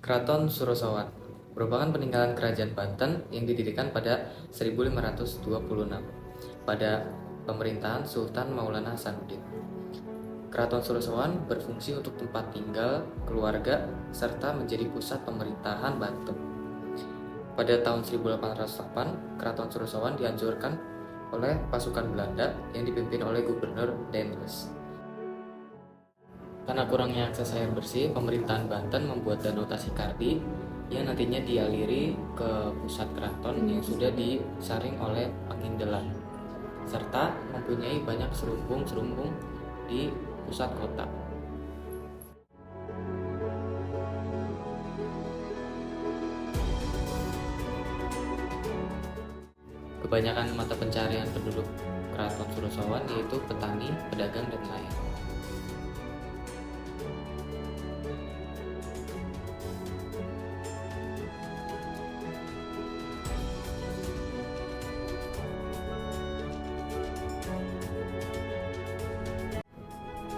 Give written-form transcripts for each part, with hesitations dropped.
Keraton Surosowan merupakan peninggalan kerajaan Banten yang didirikan pada 1526 pada pemerintahan Sultan Maulana Hasanuddin. Keraton Surosowan berfungsi untuk tempat tinggal keluarga serta menjadi pusat pemerintahan Banten. Pada tahun 1808, Keraton Surosowan dihancurkan oleh pasukan Belanda yang dipimpin oleh Gubernur Daendels. Karena kurangnya akses air bersih, pemerintahan Banten membuat Danau Tashikardi yang nantinya dialiri ke pusat keraton yang sudah disaring oleh Pangindelan, serta mempunyai banyak serumbung-serumbung di pusat kota. Kebanyakan mata pencarian penduduk Keraton Surosowan yaitu petani, pedagang, dan nelayan.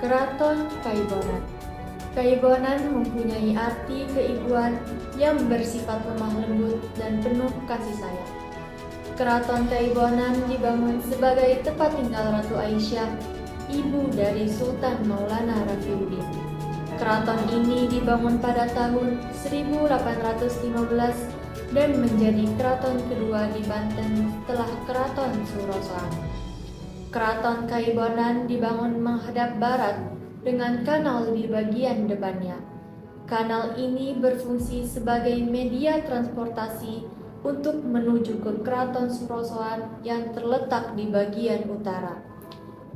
Keraton Kaibonan. Kaibonan mempunyai arti keibuan yang bersifat lemah lembut dan penuh kasih sayang. Keraton Kaibonan dibangun sebagai tempat tinggal Ratu Aisyah, ibu dari Sultan Maulana Rafiuddin. Keraton ini dibangun pada tahun 1815 dan menjadi keraton kedua di Banten setelah Keraton Surosowan. Keraton Kaibonan dibangun menghadap barat dengan kanal di bagian depannya. Kanal ini berfungsi sebagai media transportasi untuk menuju ke Keraton Surosowan yang terletak di bagian utara.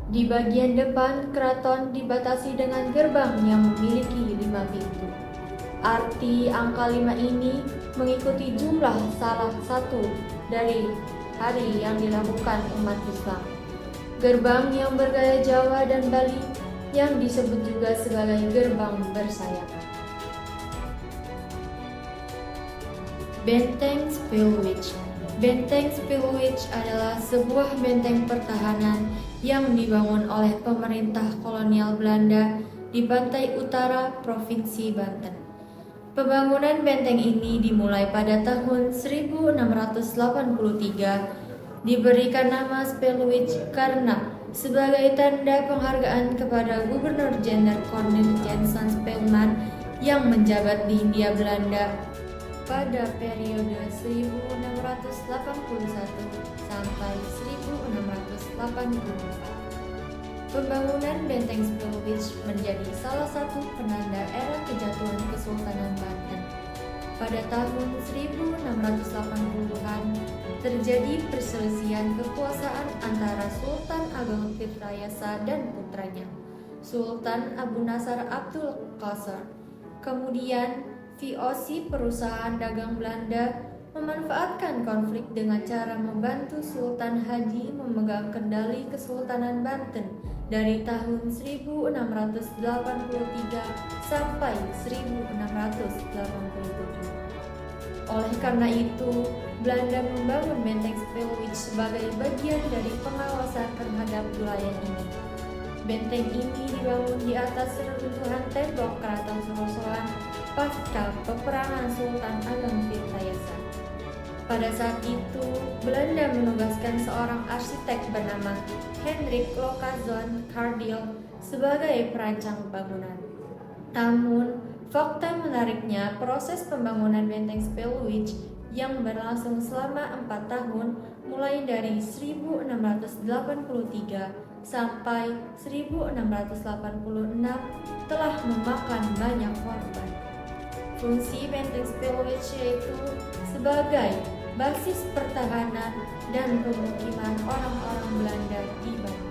Di bagian depan keraton dibatasi dengan gerbang yang memiliki 5 pintu. Arti angka 5 ini mengikuti jumlah salah satu dari hari yang dilakukan umat Islam. Gerbang yang bergaya Jawa dan Bali yang disebut juga sebagai gerbang bersayap. Benteng Spillwich. Benteng Spillwich adalah sebuah benteng pertahanan yang dibangun oleh pemerintah kolonial Belanda di pantai utara Provinsi Banten. Pembangunan benteng ini dimulai pada tahun 1683. Diberikan nama Spillwich karena sebagai tanda penghargaan kepada Gubernur Jenderal Cornelis Jansen Spelman yang menjabat di Hindia Belanda pada periode 1681 sampai 1684. Pembangunan Benteng Spillwich menjadi salah satu penanda era kejatuhan Kesultanan Banten. Pada tahun 1680-an, terjadi perselisihan kekuasaan antara Sultan Ageng Tirtayasa dan putranya, Sultan Abu Nasar Abdul Qasar. Kemudian, VOC perusahaan dagang Belanda memanfaatkan konflik dengan cara membantu Sultan Haji memegang kendali Kesultanan Banten dari tahun 1683 sampai 1687. Oleh karena itu, Belanda membangun Benteng Spillwich sebagai bagian dari pengawasan terhadap wilayah ini. Benteng ini dibangun di atas reruntuhan tembok Keraton Surosowan pasca peperangan Sultan Ageng Tirtayasa. Pada saat itu, Belanda menugaskan seorang arsitek bernama Hendrik Lokazon Kardil sebagai perancang bangunan. Namun, fakta menariknya, proses pembangunan Benteng Spillwich yang berlangsung selama 4 tahun mulai dari 1683 sampai 1686 telah memakan banyak korban. Fungsi Benteng Spillwich yaitu sebagai basis pertahanan dan pemukiman orang-orang Belanda di Banten.